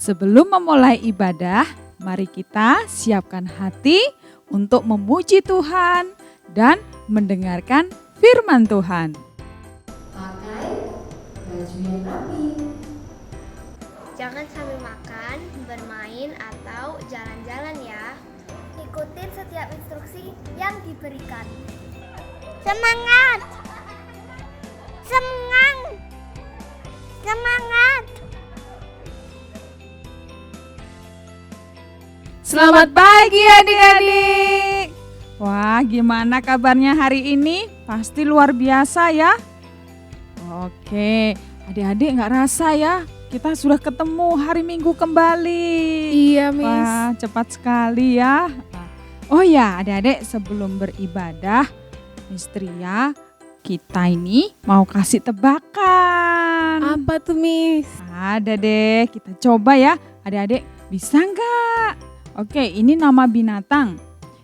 Sebelum memulai ibadah, mari kita siapkan hati untuk memuji Tuhan dan mendengarkan firman Tuhan. Pakai baju yang rapi. Jangan sambil makan, bermain, atau jalan-jalan ya. Ikutin setiap instruksi yang diberikan. Semangat! Semangat! Semangat! Selamat pagi adik-adik. Wah, gimana kabarnya hari ini? Pasti luar biasa ya. Oke, adik-adik gak rasa ya, kita sudah ketemu hari Minggu kembali. Iya, Miss. Wah, cepat sekali ya. Oh ya, adik-adik, sebelum beribadah, Miss Tria, kita ini mau kasih tebakan. Apa tuh, Miss? Ada deh, kita coba ya. Adik-adik, bisa nggak? Oke, ini nama binatang.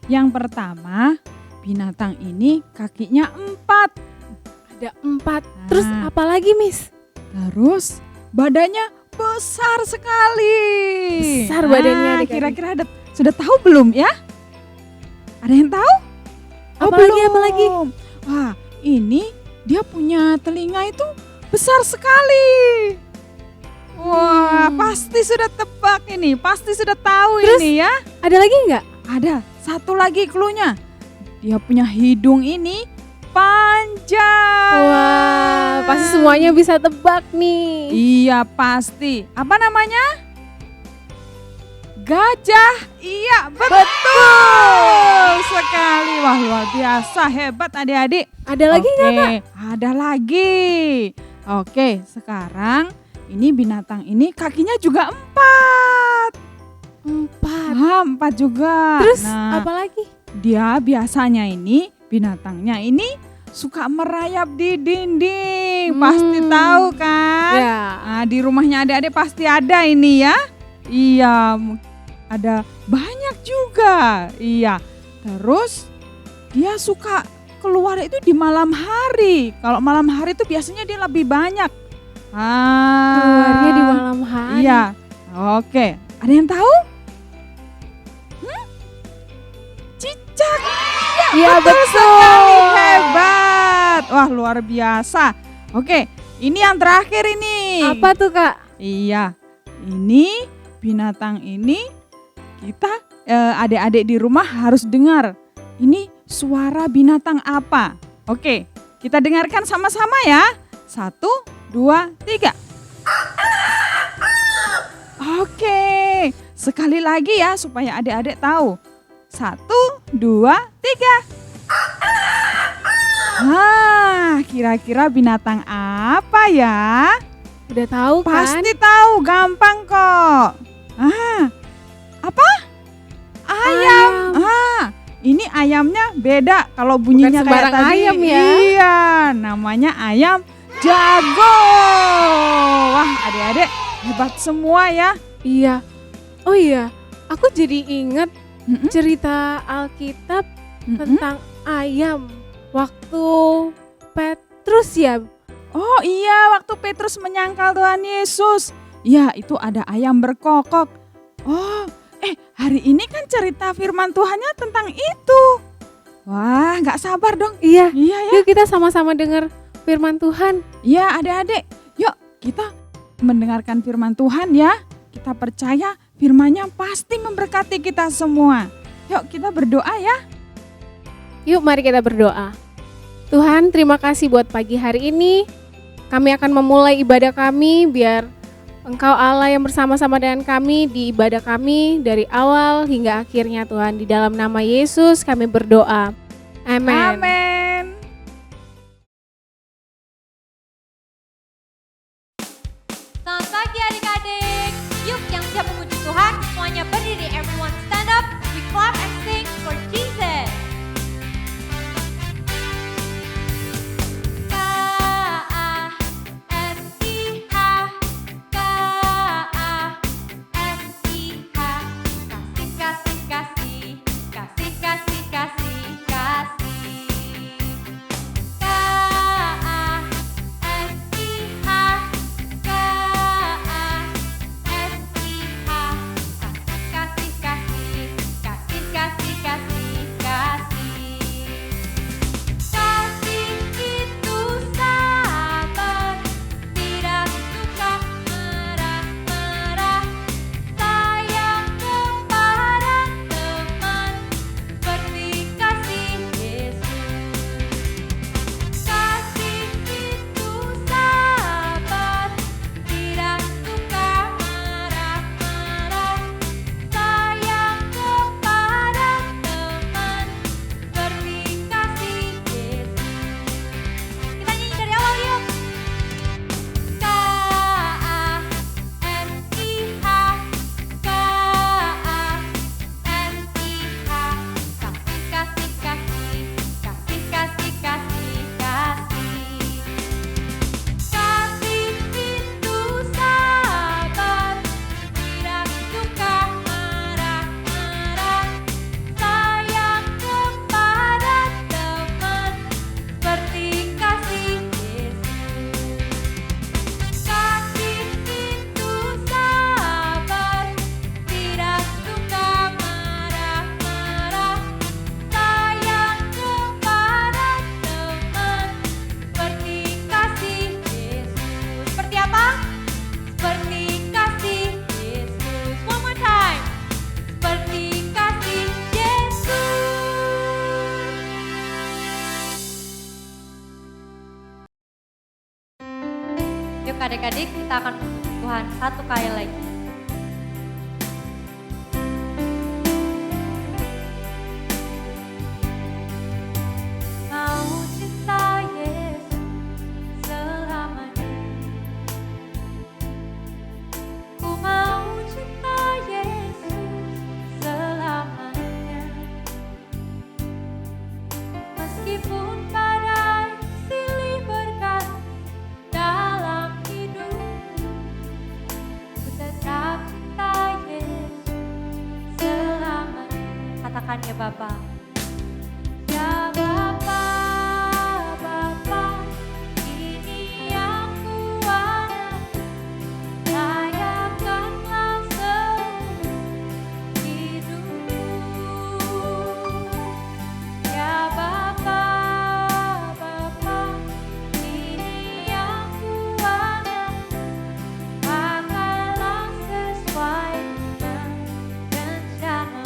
Yang pertama, binatang ini kakinya 4. Ada 4. Terus apa lagi, Miss? Terus badannya besar sekali. Besar badannya, adik-adik. Kira-kira sudah tahu belum ya? Ada yang tahu? Apalagi? Wah, ini dia punya telinga itu besar sekali. Wah, pasti sudah tebak ini, pasti sudah tahu. Terus, ini ya. Ada lagi nggak? Ada, satu lagi cluenya. Dia punya hidung ini panjang. Wah, pasti semuanya bisa tebak nih. Iya, pasti. Apa namanya? Gajah. Iya, betul sekali. Wah, luar biasa, hebat adik-adik. Ada lagi nggak, Kak? Ada lagi. Oke, sekarang ini binatang ini kakinya juga 4. 4 juga. Terus Nah, apa lagi? dia biasanya ini, binatangnya ini suka merayap di dinding. Pasti tahu kan? Ya. Nah, di rumahnya adik-adik pasti ada ini ya. Iya, ada banyak juga. Iya. Terus dia suka keluar itu di malam hari. Kalau malam hari itu biasanya dia lebih banyak. Keluarnya di malam hari. Iya. Oke, ada yang tahu? Cicak. Iya, betul sekali, hebat. Wah, luar biasa. Oke, ini yang terakhir ini. Apa tuh, Kak? Iya, ini binatang ini kita adik-adik di rumah harus dengar. Ini suara binatang apa? Oke, kita dengarkan sama-sama ya. 1, 2, 3. Oke, sekali lagi ya supaya adik-adik tahu. 1, 2, 3. Kira-kira binatang apa ya? Udah tahu kan? Pasti tahu, gampang kok. Apa? Ayam. Ini ayamnya beda kalau bunyinya Bukan kayak sembarang tadi. ayam ya. Iya, namanya ayam jago. Wah, adik-adik hebat semua ya. Iya. Oh iya, aku jadi ingat cerita Alkitab tentang ayam waktu Petrus ya. Oh iya, waktu Petrus menyangkal Tuhan Yesus. Ya, itu ada ayam berkokok. Oh, hari ini kan cerita firman Tuhannya tentang itu. Wah, gak sabar dong. Iya. Iya ya. Yuk kita sama-sama dengar firman Tuhan. Ya, adik-adik. Yuk, kita mendengarkan firman Tuhan ya. Kita percaya firman-Nya pasti memberkati kita semua. Yuk, kita berdoa ya. Yuk mari kita berdoa. Tuhan, terima kasih buat pagi hari ini. Kami akan memulai ibadah kami biar Engkau Allah yang bersama-sama dengan kami di ibadah kami dari awal hingga akhirnya Tuhan. Di dalam nama Yesus kami berdoa. Amin. Amin. Selamat pagi adik-adik. Yuk yang siap memuji Tuhan, semuanya berdiri. Everyone stand up. We clap and sing for Jesus. Kasih, kasih, kasih, kasih, kasih, kasih, kasih. Yuk adik-adik, kita akan memuji Tuhan satu kali lagi. Mau cinta Yesus selamanya. Ku mau cinta Yesus selamanya. Meskipun badai silih berganti dalam hidup, ku tetap cinta Yesus selamanya. Katakan ya Bapa. Ya Bapa, Bapa, ini yang kuanggap, layakkanlah seluruh hidupku. Ya Bapa, Bapa, ini yang kuanggap, pakailah sesuai dengan rencana.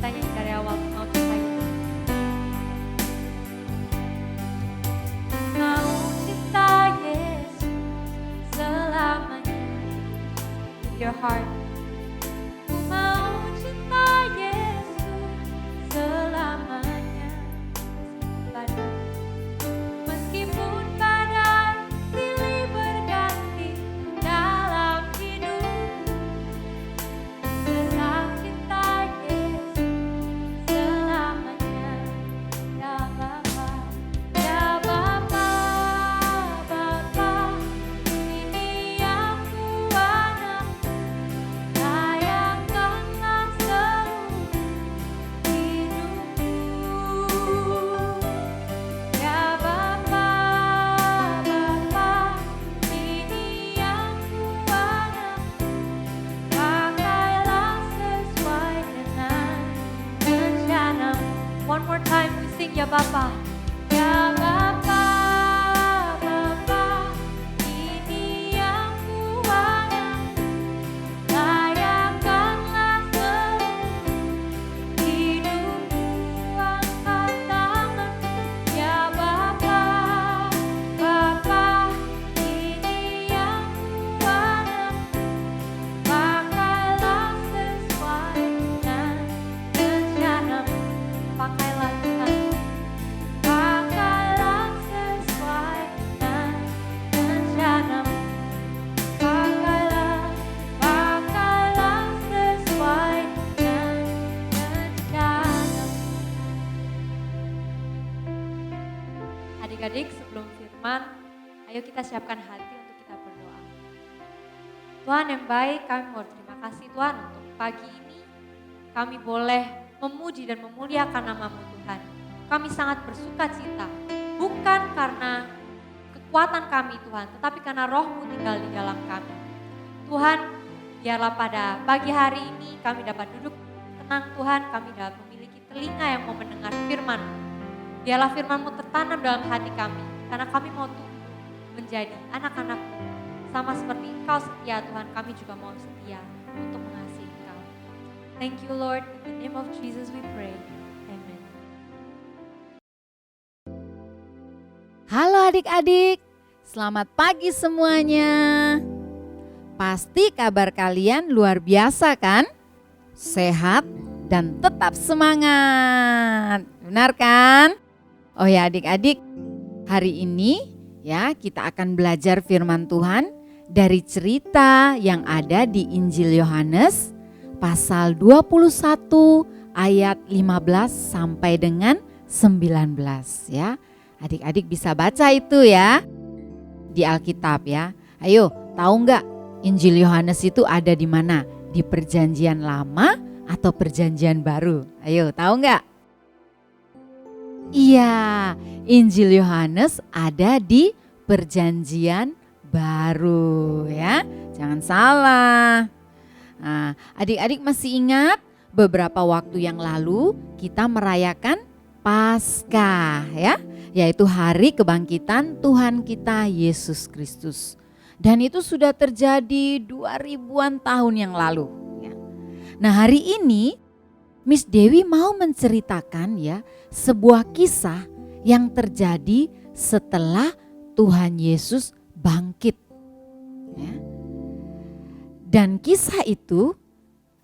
Kita nyanyi dari awal, mau cinta Yesus. Mau cinta Yesus selamanya. With your heart. Ku mau cinta Yesus selamanya. Meskipun badai silih berganti dalam hidup, tetap cinta Yesus selamanya. Ya Bapa, ya Bapa, Bapa, ini yang kuanggap, layakkanlah seluruh hidupku. Ya Bapa, Bapa, ini yang kuanggap, pakailah sesuai dengan rencana. One more time we sing ya Bapa. Ya Bapa, Bapa, ini yang kuanggap, layakkanlah seluruh hidupku. Angkat tangan. Ya Bapa, Bapa, ini yang kuanggap, pakailah sesuai dengan rencana. Pakailah Tuhan, pakailah sesuai dengan rencana. Pakailah, pakailah sesuai dengan rencana. Adik-adik, sebelum firman, ayo kita siapkan hati untuk kita berdoa. Tuhan yang baik, kami mau terima kasih Tuhan untuk pagi ini. Kami boleh memuji dan memuliakan nama-Mu Tuhan. Kami sangat bersuka cita, bukan karena kekuatan kami Tuhan, tetapi karena Roh-Mu tinggal di dalam kami. Tuhan, biarlah pada pagi hari ini kami dapat duduk tenang Tuhan, kami dapat memiliki telinga yang mau mendengar firman. Biarlah firman-Mu tertanam dalam hati kami, karena kami mau tumbuh menjadi anak-anak-Mu. Sama seperti Engkau setia Tuhan, kami juga mau setia untuk mengasihi Engkau. Thank you Lord, in the name of Jesus we pray. Amen. Halo adik-adik, selamat pagi semuanya. Pasti kabar kalian luar biasa kan? Sehat dan tetap semangat, benar kan? Oh ya adik-adik, hari ini ya kita akan belajar firman Tuhan dari cerita yang ada di Injil Yohanes pasal 21 ayat 15 sampai dengan 19 ya. Adik-adik bisa baca itu ya di Alkitab ya. Ayo, tahu nggak Injil Yohanes itu ada di mana? Di Perjanjian Lama atau Perjanjian Baru? Ayo, tahu nggak? Iya, Injil Yohanes ada di Perjanjian Baru ya. Jangan salah. Nah, adik-adik masih ingat beberapa waktu yang lalu kita merayakan Paskah ya, yaitu hari kebangkitan Tuhan kita Yesus Kristus. Dan itu sudah terjadi 2000-an tahun yang lalu ya. Nah, hari ini Miss Dewi mau menceritakan ya sebuah kisah yang terjadi setelah Tuhan Yesus bangkit. Ya. Dan kisah itu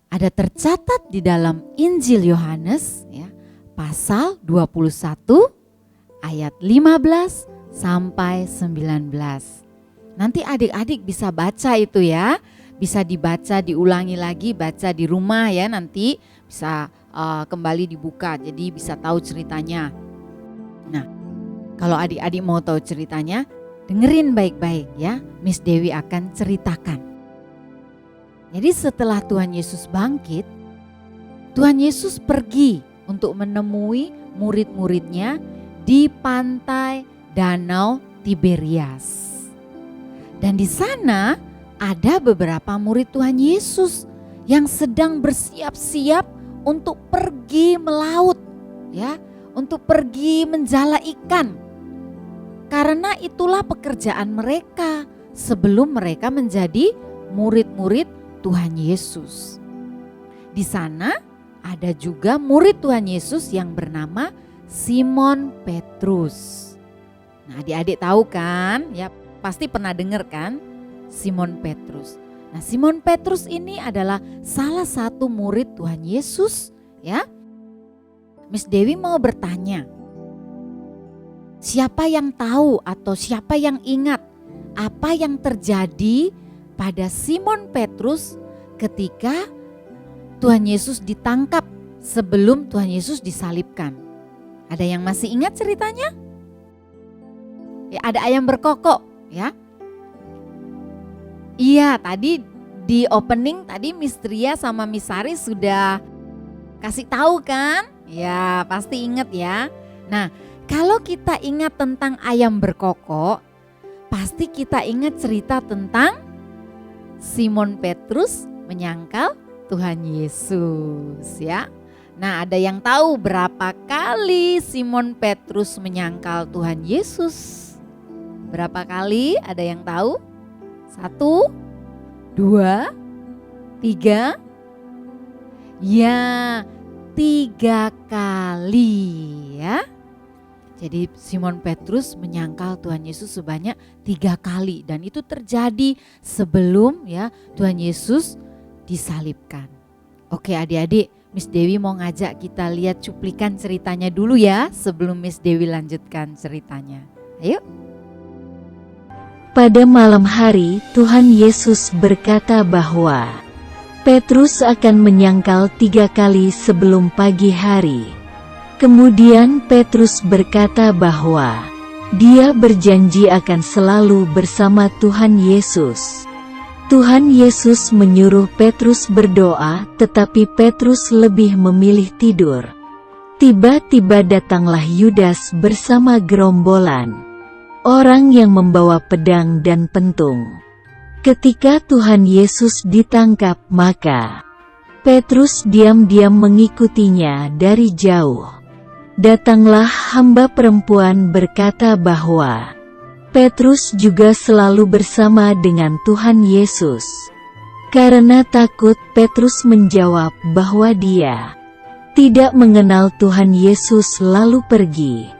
ada tercatat di dalam Injil Yohanes ya, pasal 21 ayat 15 sampai 19. Nanti adik-adik bisa baca itu ya, bisa dibaca, diulangi lagi, baca di rumah ya, nanti bisa kembali dibuka, jadi bisa tahu ceritanya. Nah, kalau adik-adik mau tahu ceritanya, dengerin baik-baik ya, Miss Dewi akan ceritakan. Jadi setelah Tuhan Yesus bangkit, Tuhan Yesus pergi untuk menemui murid-muridnya di pantai Danau Tiberias. Dan di sana ada beberapa murid Tuhan Yesus yang sedang bersiap-siap untuk pergi melaut, ya, untuk pergi menjala ikan. Karena itulah pekerjaan mereka sebelum mereka menjadi murid-murid Tuhan Yesus. Di sana ada juga murid Tuhan Yesus yang bernama Simon Petrus. Nah, adik-adik tahu kan? Ya, pasti pernah dengar kan Simon Petrus. Nah, Simon Petrus ini adalah salah satu murid Tuhan Yesus ya. Miss Dewi mau bertanya, siapa yang tahu atau siapa yang ingat apa yang terjadi pada Simon Petrus ketika Tuhan Yesus ditangkap sebelum Tuhan Yesus disalibkan? Ada yang masih ingat ceritanya? Ya, ada ayam berkokok ya. Iya, tadi di opening tadi Miss Tria sama Miss Sari sudah kasih tahu kan? Ya, pasti ingat ya. Nah, kalau kita ingat tentang ayam berkokok, pasti kita ingat cerita tentang Simon Petrus menyangkal Tuhan Yesus ya. Nah, ada yang tahu berapa kali Simon Petrus menyangkal Tuhan Yesus? Berapa kali? Ada yang tahu? 1, 2, 3. Ya, 3 kali ya. Jadi Simon Petrus menyangkal Tuhan Yesus sebanyak 3 kali. Dan itu terjadi sebelum ya Tuhan Yesus disalibkan. Oke adik-adik, Miss Dewi mau ngajak kita lihat cuplikan ceritanya dulu ya sebelum Miss Dewi lanjutkan ceritanya. Ayo. Pada malam hari, Tuhan Yesus berkata bahwa Petrus akan menyangkal 3 kali sebelum pagi hari. Kemudian Petrus berkata bahwa dia berjanji akan selalu bersama Tuhan Yesus. Tuhan Yesus menyuruh Petrus berdoa, tetapi Petrus lebih memilih tidur. Tiba-tiba datanglah Yudas bersama gerombolan orang yang membawa pedang dan pentung. Ketika Tuhan Yesus ditangkap, maka Petrus diam-diam mengikutinya dari jauh. Datanglah hamba perempuan berkata bahwa Petrus juga selalu bersama dengan Tuhan Yesus. Karena takut, Petrus menjawab bahwa dia tidak mengenal Tuhan Yesus lalu pergi.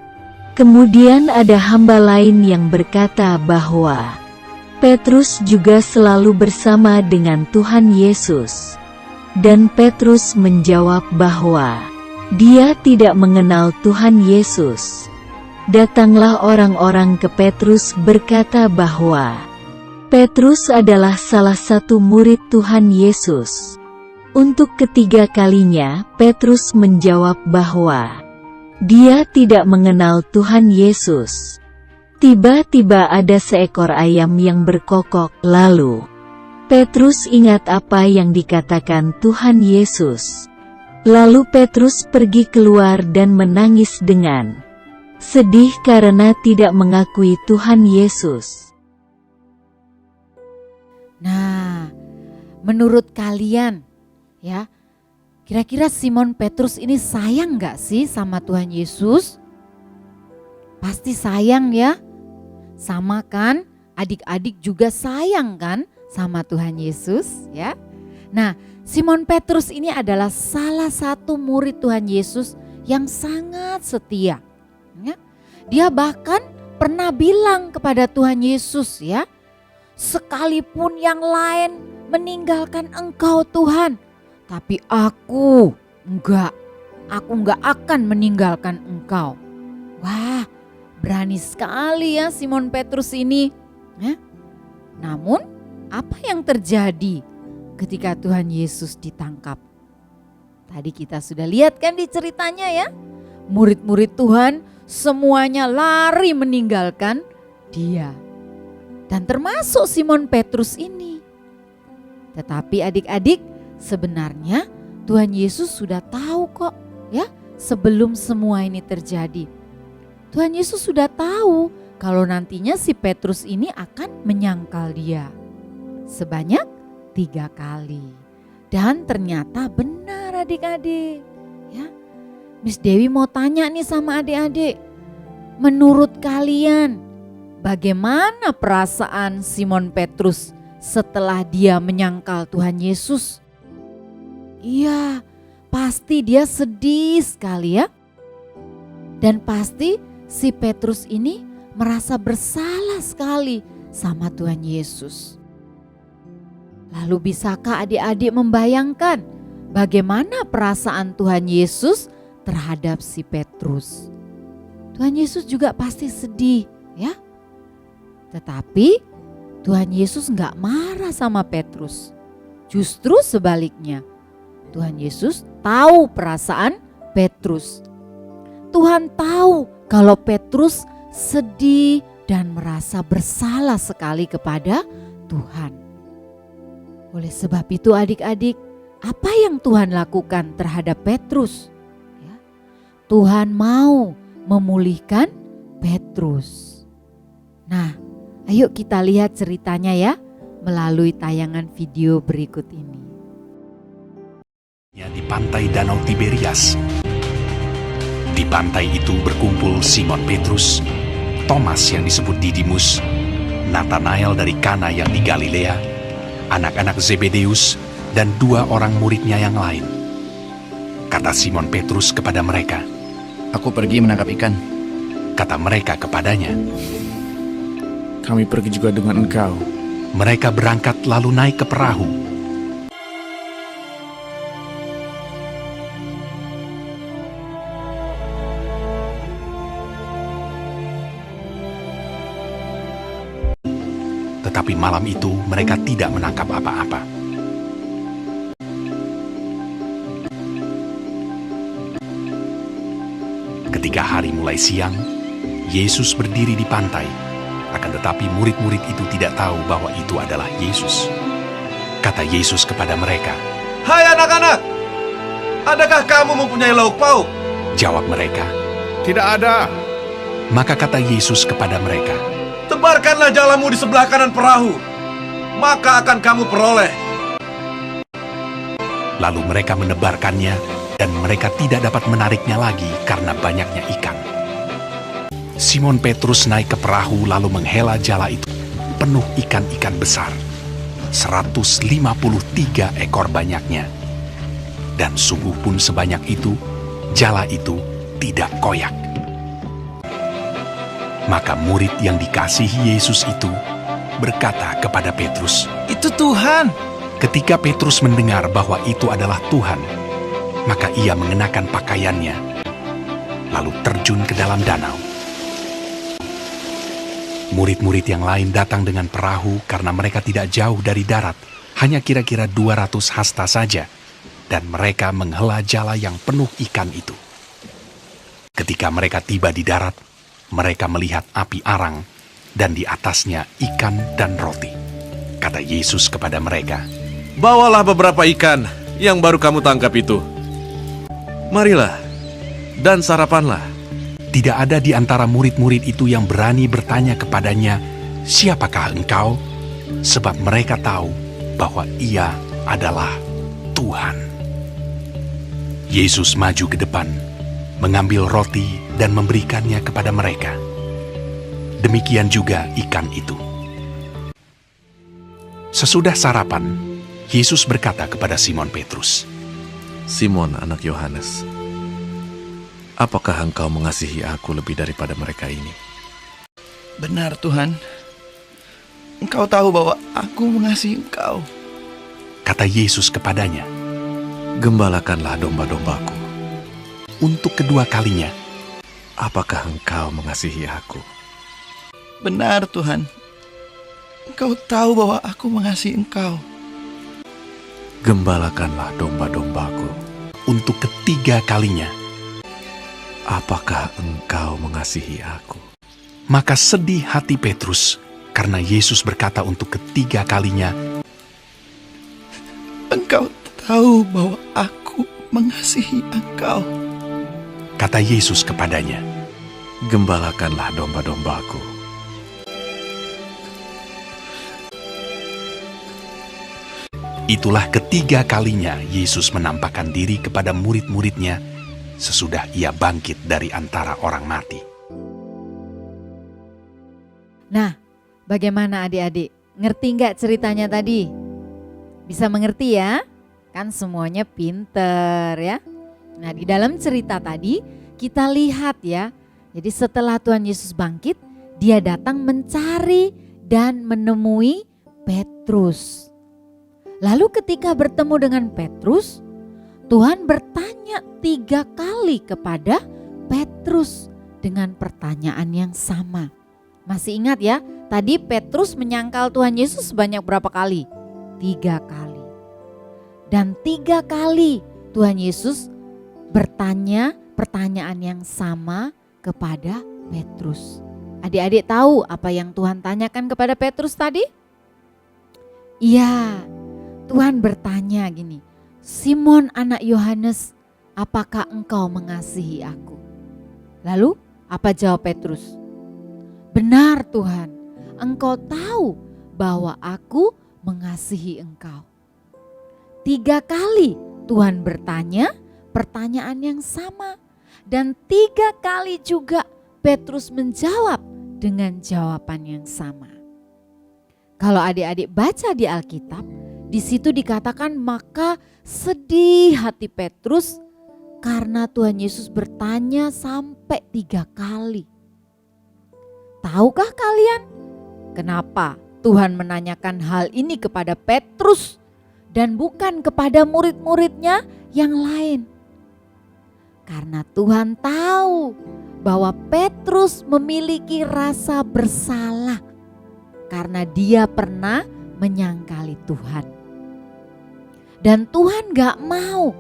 Kemudian ada hamba lain yang berkata bahwa Petrus juga selalu bersama dengan Tuhan Yesus. Dan Petrus menjawab bahwa dia tidak mengenal Tuhan Yesus. Datanglah orang-orang ke Petrus berkata bahwa Petrus adalah salah satu murid Tuhan Yesus. Untuk ketiga kalinya, Petrus menjawab bahwa dia tidak mengenal Tuhan Yesus. Tiba-tiba ada seekor ayam yang berkokok, lalu Petrus ingat apa yang dikatakan Tuhan Yesus. Lalu Petrus pergi keluar dan menangis dengan sedih karena tidak mengakui Tuhan Yesus. Nah, menurut kalian ya, kira-kira Simon Petrus ini sayang gak sih sama Tuhan Yesus? Pasti sayang ya. Sama kan? Adik-adik juga sayang kan sama Tuhan Yesus ya. Nah, Simon Petrus ini adalah salah satu murid Tuhan Yesus yang sangat setia. Ya. Dia bahkan pernah bilang kepada Tuhan Yesus ya, sekalipun yang lain meninggalkan Engkau Tuhan, tapi aku enggak akan meninggalkan Engkau. Wah, berani sekali ya Simon Petrus ini. Ya. Namun apa yang terjadi ketika Tuhan Yesus ditangkap? Tadi kita sudah lihat kan di ceritanya ya. Murid-murid Tuhan semuanya lari meninggalkan dia. Dan termasuk Simon Petrus ini. Tetapi adik-adik, sebenarnya Tuhan Yesus sudah tahu kok ya sebelum semua ini terjadi. Tuhan Yesus sudah tahu kalau nantinya si Petrus ini akan menyangkal dia. Sebanyak 3 kali. Dan ternyata benar adik-adik. Ya. Miss Dewi mau tanya nih sama adik-adik. Menurut kalian, bagaimana perasaan Simon Petrus setelah dia menyangkal Tuhan Yesus? Iya, pasti dia sedih sekali ya. Dan pasti si Petrus ini merasa bersalah sekali sama Tuhan Yesus. Lalu bisakah adik-adik membayangkan bagaimana perasaan Tuhan Yesus terhadap si Petrus? Tuhan Yesus juga pasti sedih ya. Tetapi Tuhan Yesus gak marah sama Petrus. Justru sebaliknya, Tuhan Yesus tahu perasaan Petrus. Tuhan tahu kalau Petrus sedih dan merasa bersalah sekali kepada Tuhan. Oleh sebab itu adik-adik, apa yang Tuhan lakukan terhadap Petrus? Ya, Tuhan mau memulihkan Petrus. Nah, ayo kita lihat ceritanya ya melalui tayangan video berikut ini. Di pantai Danau Tiberias. Di pantai itu berkumpul Simon Petrus, Thomas yang disebut Didimus, Nathanael dari Kana yang di Galilea, anak-anak Zebedeus, dan 2 orang muridnya yang lain. Kata Simon Petrus kepada mereka, "Aku pergi menangkap ikan." Kata mereka kepadanya, "Kami pergi juga dengan engkau." Mereka berangkat lalu naik ke perahu. Tetapi malam itu mereka tidak menangkap apa-apa. Ketika hari mulai siang, Yesus berdiri di pantai. Akan tetapi murid-murid itu tidak tahu bahwa itu adalah Yesus. Kata Yesus kepada mereka, "Hai anak-anak, adakah kamu mempunyai lauk pauk?" Jawab mereka, "Tidak ada." Maka kata Yesus kepada mereka, "Tebarkanlah jalamu di sebelah kanan perahu, maka akan kamu peroleh." Lalu mereka menebarkannya, dan mereka tidak dapat menariknya lagi karena banyaknya ikan. Simon Petrus naik ke perahu lalu menghela jala itu, penuh ikan-ikan besar, 153 ekor banyaknya. Dan sungguh pun sebanyak itu, jala itu tidak koyak. Maka murid yang dikasihi Yesus itu berkata kepada Petrus, "Itu Tuhan." Ketika Petrus mendengar bahwa itu adalah Tuhan, maka ia mengenakan pakaiannya, lalu terjun ke dalam danau. Murid-murid yang lain datang dengan perahu karena mereka tidak jauh dari darat, hanya kira-kira 200 hasta saja, dan mereka menghela jala yang penuh ikan itu. Ketika mereka tiba di darat, mereka melihat api arang, dan di atasnya ikan dan roti. Kata Yesus kepada mereka, "Bawalah beberapa ikan yang baru kamu tangkap itu. Marilah, dan sarapanlah." Tidak ada di antara murid-murid itu yang berani bertanya kepadanya, "Siapakah engkau?" Sebab mereka tahu bahwa ia adalah Tuhan. Yesus maju ke depan, mengambil roti dan memberikannya kepada mereka. Demikian juga ikan itu. Sesudah sarapan, Yesus berkata kepada Simon Petrus, "Simon anak Yohanes, apakah engkau mengasihi aku lebih daripada mereka ini?" Benar Tuhan, Engkau tahu bahwa aku mengasihi Engkau. Kata Yesus kepadanya. Gembalakanlah domba-dombaku. Untuk kedua kalinya. Apakah engkau mengasihi aku? Benar Tuhan, Engkau tahu bahwa aku mengasihi Engkau. Gembalakanlah domba-dombaku. Untuk ketiga kalinya. Apakah engkau mengasihi aku? Maka sedih hati Petrus karena Yesus berkata untuk ketiga kalinya, Engkau tahu bahwa aku mengasihi Engkau. Kata Yesus kepadanya. Gembalakanlah domba-dombaku. Itulah ketiga kalinya Yesus menampakkan diri kepada murid-muridnya sesudah ia bangkit dari antara orang mati. Nah, bagaimana adik-adik? Ngerti nggak ceritanya tadi? Bisa mengerti ya? Kan semuanya pinter ya. Nah, di dalam cerita tadi kita lihat ya. Jadi setelah Tuhan Yesus bangkit, dia datang mencari dan menemui Petrus. Lalu ketika bertemu dengan Petrus, Tuhan bertanya 3 kali kepada Petrus dengan pertanyaan yang sama. Masih ingat ya, tadi Petrus menyangkal Tuhan Yesus sebanyak berapa kali? 3 kali. Dan 3 kali Tuhan Yesus bertanya pertanyaan yang sama kepada Petrus. Adik-adik tahu apa yang Tuhan tanyakan kepada Petrus tadi? Iya, Tuhan bertanya gini, Simon anak Yohanes, apakah engkau mengasihi aku? Lalu apa jawab Petrus? Benar Tuhan, engkau tahu bahwa aku mengasihi engkau. 3 kali Tuhan bertanya pertanyaan yang sama. Dan 3 kali juga Petrus menjawab dengan jawaban yang sama. Kalau adik-adik baca di Alkitab, di situ dikatakan maka sedih hati Petrus karena Tuhan Yesus bertanya sampai 3 kali. Tahukah kalian kenapa Tuhan menanyakan hal ini kepada Petrus dan bukan kepada murid-muridnya yang lain? Karena Tuhan tahu bahwa Petrus memiliki rasa bersalah karena dia pernah menyangkali Tuhan. Dan Tuhan gak mau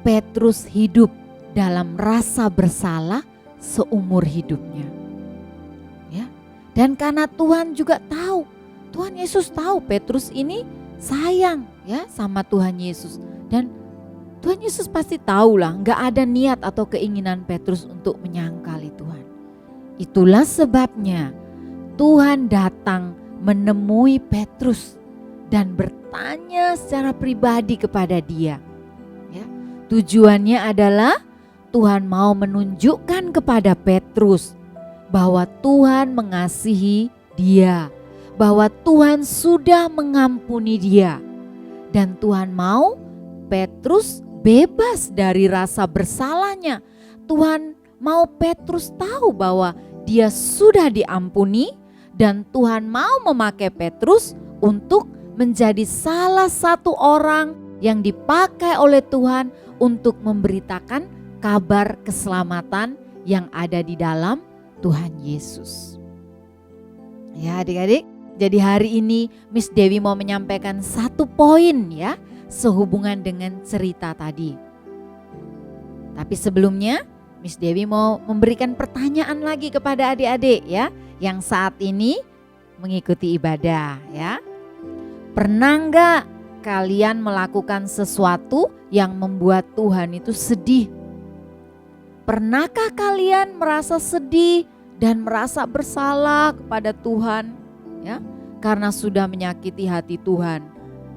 Petrus hidup dalam rasa bersalah seumur hidupnya. Ya. Dan karena Tuhan juga tahu, Tuhan Yesus tahu Petrus ini sayang ya sama Tuhan Yesus. Dan Tuhan Yesus pasti tahu lah gak ada niat atau keinginan Petrus untuk menyangkali Tuhan. Itulah sebabnya Tuhan datang menemui Petrus dan bertanya secara pribadi kepada dia. Ya, tujuannya adalah Tuhan mau menunjukkan kepada Petrus bahwa Tuhan mengasihi dia, bahwa Tuhan sudah mengampuni dia, dan Tuhan mau Petrus bebas dari rasa bersalahnya. Tuhan mau Petrus tahu bahwa dia sudah diampuni dan Tuhan mau memakai Petrus untuk menjadi salah satu orang yang dipakai oleh Tuhan untuk memberitakan kabar keselamatan yang ada di dalam Tuhan Yesus. Ya adik-adik, jadi hari ini Miss Dewi mau menyampaikan 1 poin ya sehubungan dengan cerita tadi. Tapi sebelumnya Miss Dewi mau memberikan pertanyaan lagi kepada adik-adik ya yang saat ini mengikuti ibadah ya. Pernah enggak kalian melakukan sesuatu yang membuat Tuhan itu sedih? Pernahkah kalian merasa sedih dan merasa bersalah kepada Tuhan ya karena sudah menyakiti hati Tuhan,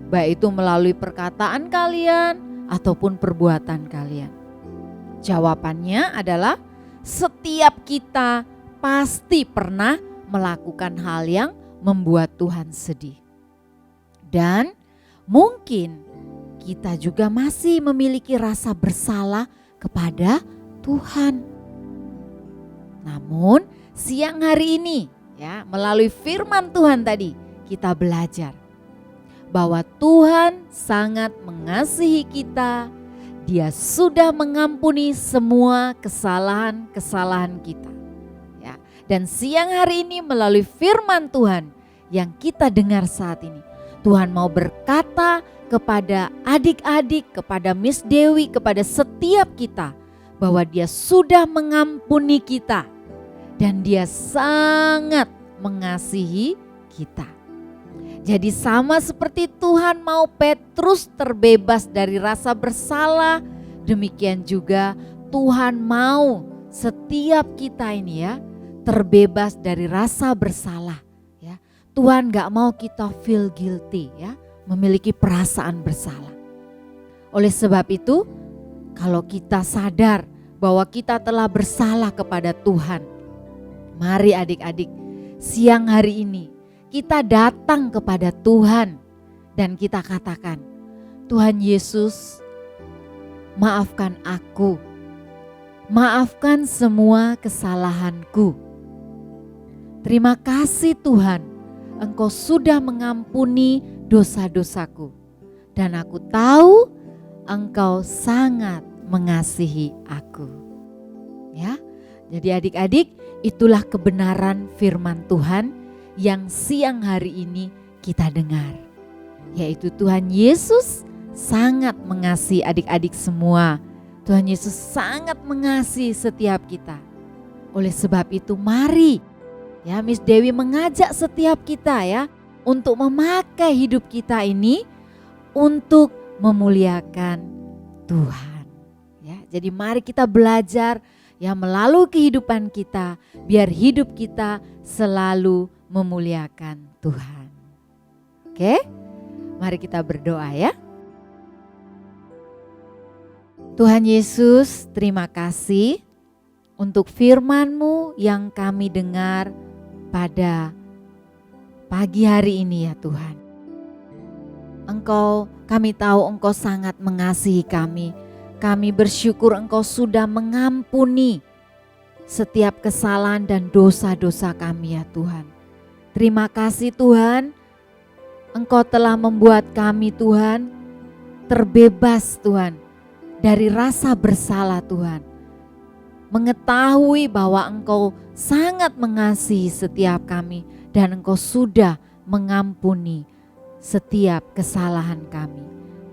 baik itu melalui perkataan kalian ataupun perbuatan kalian? Jawabannya adalah setiap kita pasti pernah melakukan hal yang membuat Tuhan sedih. Dan mungkin kita juga masih memiliki rasa bersalah kepada Tuhan. Namun siang hari ini Ya, melalui firman Tuhan tadi kita belajar bahwa Tuhan sangat mengasihi kita. Dia sudah mengampuni semua kesalahan-kesalahan kita. Ya, dan siang hari ini melalui firman Tuhan yang kita dengar saat ini, Tuhan mau berkata kepada adik-adik, kepada Miss Dewi, kepada setiap kita bahwa Dia sudah mengampuni kita dan Dia sangat mengasihi kita. Jadi sama seperti Tuhan mau Petrus terbebas dari rasa bersalah, demikian juga Tuhan mau setiap kita ini ya terbebas dari rasa bersalah. Ya, Tuhan gak mau kita feel guilty ya, memiliki perasaan bersalah. Oleh sebab itu, kalau kita sadar bahwa kita telah bersalah kepada Tuhan, mari adik-adik, siang hari ini kita datang kepada Tuhan dan kita katakan, Tuhan Yesus, maafkan aku, maafkan semua kesalahanku. Terima kasih Tuhan, Engkau sudah mengampuni dosa-dosaku dan aku tahu Engkau sangat mengasihi aku. Ya, jadi adik-adik, itulah kebenaran firman Tuhan yang siang hari ini kita dengar. Yaitu Tuhan Yesus sangat mengasihi adik-adik semua. Tuhan Yesus sangat mengasihi setiap kita. Oleh sebab itu mari ya Miss Dewi mengajak setiap kita ya untuk memakai hidup kita ini untuk memuliakan Tuhan. Ya, jadi mari kita belajar ya melalui kehidupan kita biar hidup kita selalu memuliakan Tuhan. Oke, mari kita berdoa ya. Tuhan Yesus, terima kasih untuk firman-Mu yang kami dengar pada pagi hari ini ya Tuhan. Kami tahu Engkau sangat mengasihi kami. Kami bersyukur Engkau sudah mengampuni setiap kesalahan dan dosa-dosa kami ya Tuhan. Terima kasih Tuhan, Engkau telah membuat kami Tuhan terbebas Tuhan dari rasa bersalah Tuhan. Mengetahui bahwa Engkau sangat mengasihi setiap kami dan Engkau sudah mengampuni setiap kesalahan kami.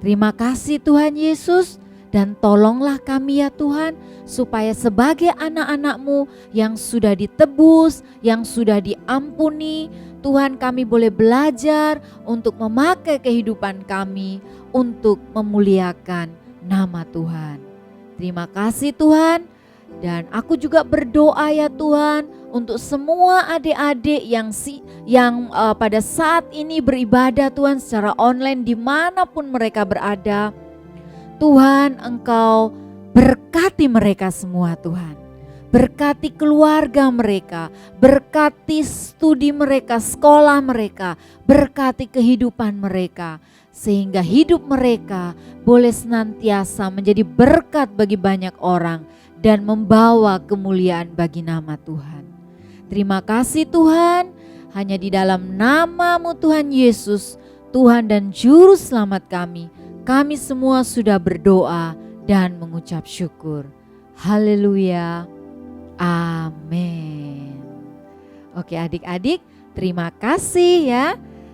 Terima kasih Tuhan Yesus. Dan tolonglah kami ya Tuhan, supaya sebagai anak-anak-Mu yang sudah ditebus, yang sudah diampuni, Tuhan kami boleh belajar untuk memakai kehidupan kami untuk memuliakan nama Tuhan. Terima kasih Tuhan, dan aku juga berdoa ya Tuhan untuk semua adik-adik yang pada saat ini beribadah Tuhan secara online dimanapun mereka berada. Tuhan Engkau berkati mereka semua Tuhan. Berkati keluarga mereka, berkati studi mereka, sekolah mereka, berkati kehidupan mereka. Sehingga hidup mereka boleh senantiasa menjadi berkat bagi banyak orang dan membawa kemuliaan bagi nama Tuhan. Terima kasih Tuhan, hanya di dalam nama-Mu Tuhan Yesus, Tuhan dan Juru Selamat kami semua sudah berdoa dan mengucap syukur. Haleluya. Amin. Oke adik-adik, terima kasih ya.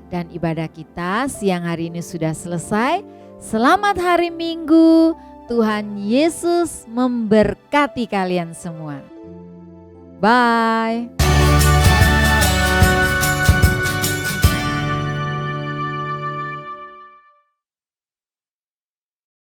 Dan ibadah kita siang hari ini sudah selesai. Selamat hari Minggu. Tuhan Yesus memberkati kalian semua. Bye.